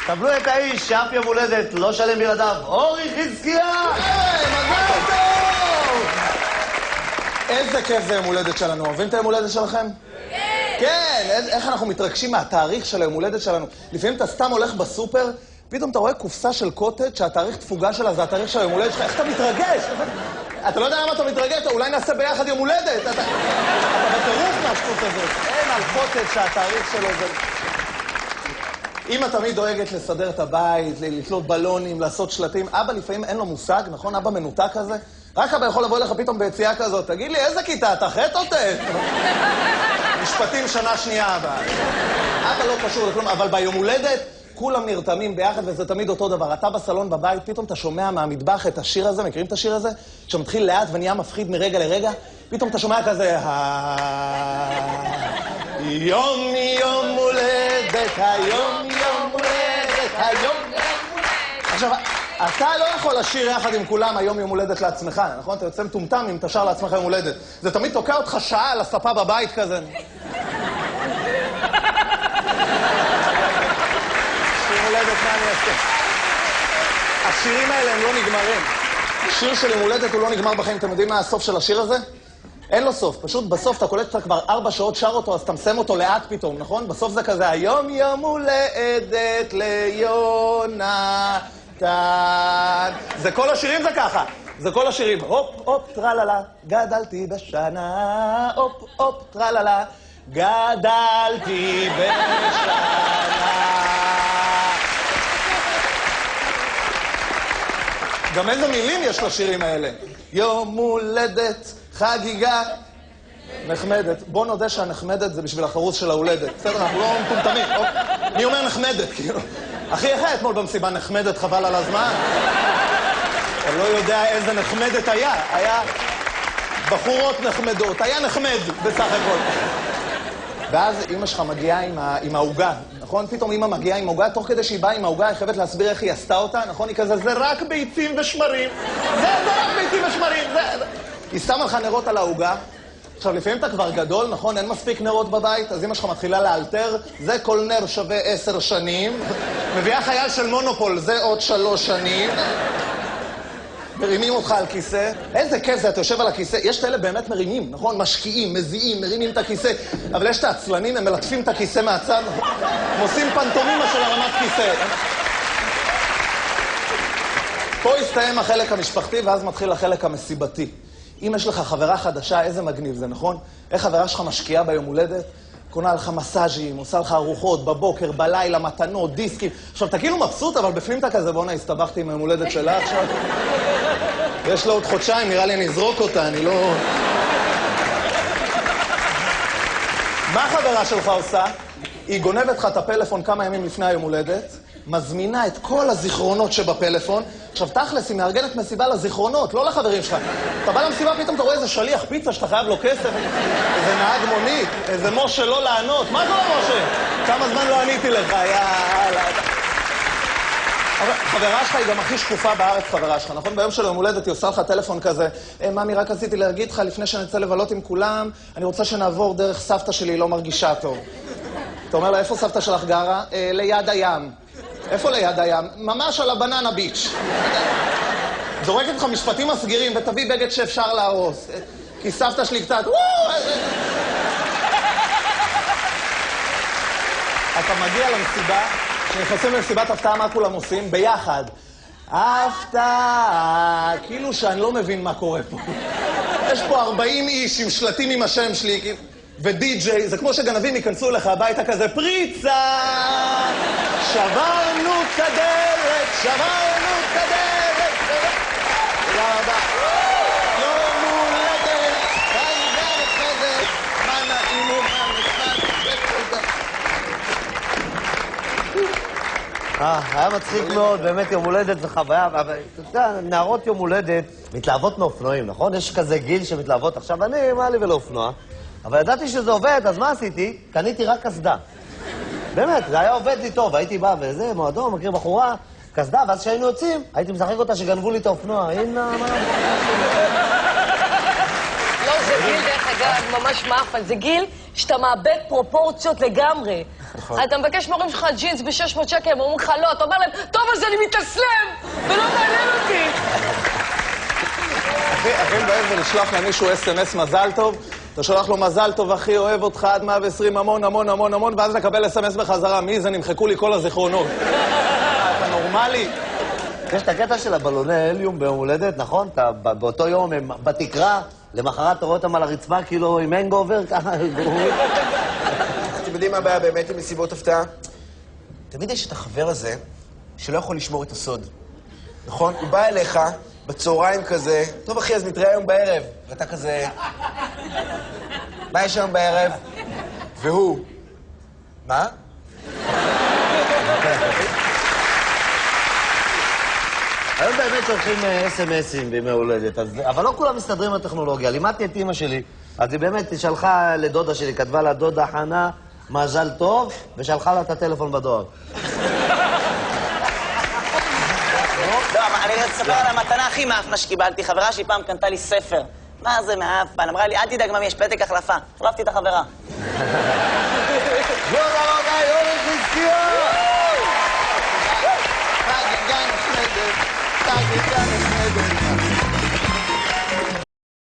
קבלו את האיש שאף יום הולדת לא שלם בלעדיו, אורי חזקיה! מזל טוב! איזה כיף זה יום הולדת שלנו. אוהבים את היום הולדת שלכם? כן, איך אנחנו מתרגשים מהתאריך של היום הולדת שלנו. לפעמים אתה סתם הולך בסופר, פתאום אתה רואה קופסה של קוטג' שהתאריך תפוגה שלה זה התאריך של היום הולדת שלך. איך אתה מתרגש? אתה לא יודע למה אתה מתרגש, אולי נעשה ביחד יום הולדת. אתה בטירוף מהשטות הזאת. אין על קוטג' שהתאריך שלו זה... אמא תמיד דואגת לסדר את הבית, לתלות בלונים, לעשות שלטים. אבא לפעמים אין לו מושג, נכון? אבא מנותק כזה. רק אבא יכול לבוא לך פתאום ביציאה כזאת. תגיד לי, איזה כיתה? אתה חטא או טט? משפטים שנה שנייה אבא. אבא לא קשור לכלום, אבל ביום הולדת כולם נרתמים ביחד וזה תמיד אותו דבר. אתה בסלון בבית, פתאום אתה שומע מהמטבח את השיר הזה, מכירים את השיר הזה? שמתחיל לאט ונהיה מפחיד מרגע לרגע, פתאום אתה שומע כזה, יום יום הולדת, היום יום הולדת, היום יום הולדת. עכשיו, אתה לא יכול לשיר יחד עם כולם היום יום הולדת לעצמך, נכון? אתה יוצא מטומטם אם אתה שר לעצמך יום הולדת. זה תמיד תוקע אותך שעה על הספה בבית כזה. השירים האלה הם לא נגמרים. שיר של יום הולדת הוא לא נגמר בחיים. אתם יודעים מה הסוף של השיר הזה? אין לו סוף. פשוט בסוף אתה קולט כבר 4 שעות שר אותו, אז אתה מסיים אותו לאט פתאום, נכון? בסוף זה כזה, היום יום הולדת ליונתן. זה כל השירים זה ככה. זה כל השירים. הופ, הופ, טרללה, גדלתי בשנה. הופ, הופ, טרללה, גדלתי בשנה. גם איזה מילים יש לשירים האלה. יום הולדת, חגיגה, נחמדת. בוא נודה שהנחמדת זה בשביל החרוס של ההולדת. בסדר, אנחנו לא מטומטמים. מי אומר נחמדת? כאילו, אחי, איך היה אתמול במסיבה נחמדת, חבל על הזמן? אני לא יודע איזה נחמדת היה. היה בחורות נחמדות. היה נחמד בסך הכל. ואז אמא שלך מגיעה עם העוגה, נכון? פתאום אמא מגיעה עם העוגה, תוך כדי שהיא באה עם העוגה, היא חייבת להסביר איך היא עשתה אותה, נכון? היא כזה, זה רק ביצים ושמרים. זה רק ביצים ושמרים. היא שמה לך נרות על העוגה. עכשיו, לפעמים אתה כבר גדול, נכון? אין מספיק נרות בבית, אז אמא שלך מתחילה לאלתר, זה כל נר שווה 10 שנים. מביאה חייל של מונופול, זה עוד 3 שנים. מרימים אותך על כיסא. איזה כיף זה, אתה יושב על הכיסא. יש את אלה באמת מרימים, נכון? משקיעים, מזיעים, מרימים את הכיסא. אבל יש את העצלנים, הם מלטפים את הכיסא מהצד. הם עושים פנטומימה של הרמת כיסא. פה הסתיים החלק המשפחתי, ואז מתחיל החלק המסיבתי. אם יש לך חברה חדשה, איזה מגניב זה, נכון? איך חברה שלך משקיעה ביום הולדת? קונה לך מסאז'ים, עושה לך ארוחות, בבוקר, בלילה, מתנות, דיסקים. עכשיו, אתה כאילו מבסוט, אבל בפנים אתה כזה, בוא'נה, הסתבכתי עם היום הולדת שלה עכשיו. יש לה עוד חודשיים, נראה לי אני אזרוק אותה, אני לא... מה החברה שלך עושה? היא גונבת לך את הפלאפון כמה ימים לפני היום הולדת, מזמינה את כל הזיכרונות שבפלאפון. עכשיו, תכלס, היא מארגנת מסיבה לזיכרונות, לא לחברים שלך. אתה בא למסיבה, פתאום אתה רואה איזה שליח פיצה שאתה חייב לו כסף, איזה נהג מונית, איזה משה לא לענות. מה קורה, משה? כמה זמן לא עניתי לך, יאללה. חברה שלך היא גם הכי שקופה בארץ, חברה שלך, נכון? ביום של יום הולדת היא עושה לך טלפון כזה, ממי, רק רציתי להגיד לך, לפני שנצא לבלות עם כולם, אני רוצה שנעבור דרך סבתא שלי, היא לא מרגישה טוב. אתה אומר לה, איפה סבתא שלך גרה? ליד הים. איפה ליד הים? ממש על הבננה ביץ'. זורקת לך משפטים מסגירים, ותביא בגד שאפשר להרוס. כי סבתא שלי קצת... אתה מגיע למסיבה, כשנכנסים למסיבת הפתעה, מה כולם עושים? ביחד. הפתעה, כאילו שאני לא מבין מה קורה פה. יש פה 40 איש עם שלטים עם השם שלי, ודי-ג'יי, זה כמו שגנבים ייכנסו לך הביתה כזה, פריצה! שברנו את הדלת, שברנו את הדלת, תודה רבה. יום הולדת, חגיגה נחמדת, מה נעים ומה נחמד, היה מצחיק מאוד, באמת יום הולדת זה חוויה, אבל אתה יודע, נערות יום הולדת מתלהבות מאופנועים, נכון? יש כזה גיל שמתלהבות. עכשיו אני, מה לי ולאופנוע? אבל ידעתי שזה עובד, אז מה עשיתי? קניתי רק קסדה. באמת, זה היה עובד לי טוב, הייתי בא וזה, מועדון, מכיר בחורה, קסדה, ואז כשהיינו יוצאים, הייתי משחק אותה שגנבו לי את האופנוע. הנה, מה... לא, זה גיל דרך זה ממש מאפן. זה גיל שאתה מאבד פרופורציות לגמרי. אתה מבקש מהורים שלך ג'ינס ב-600 שקל, הם אומרים לך לא, אתה אומר להם, טוב, אז אני מתאסלם, ולא מעניין אותי. הכי מבאס זה לשלוח למישהו אס.אם.אס מזל טוב, אתה שולח לו מזל טוב, אחי, אוהב אותך עד 120, המון, המון, המון, המון, ואז נקבל אס.אם.אס בחזרה. מי זה? נמחקו לי כל הזיכרונות. אתה נורמלי? יש את הקטע של הבלוני הליום ביום הולדת, נכון? באותו יום הם בתקרה, למחרת אתה רואה אותם על הרצפה כאילו עם הנגאובר, ככה גרועים. אתם יודעים מה הבעיה באמת עם מסיבות הפתעה? תמיד יש את החבר הזה שלא יכול לשמור את הסוד. נכון? הוא בא אליך בצהריים כזה, טוב אחי, אז נתראה היום בערב. ואתה כזה... מה יש היום בערב? והוא... מה? היום באמת שולחים אס.אם.אסים בימי הולדת, אבל לא כולם מסתדרים עם הטכנולוגיה. לימדתי את אמא שלי, אז היא באמת שלחה לדודה שלי, כתבה לה דודה חנה, מזל טוב, ושלחה לה את הטלפון בדואר. לא, אני אספר על המתנה הכי מאפנה שקיבלתי. חברה שהיא פעם קנתה לי ספר. מה זה מאפן? אמרה לי, אל תדאג, ממי, יש פתק החלפה. החלפתי את החברה.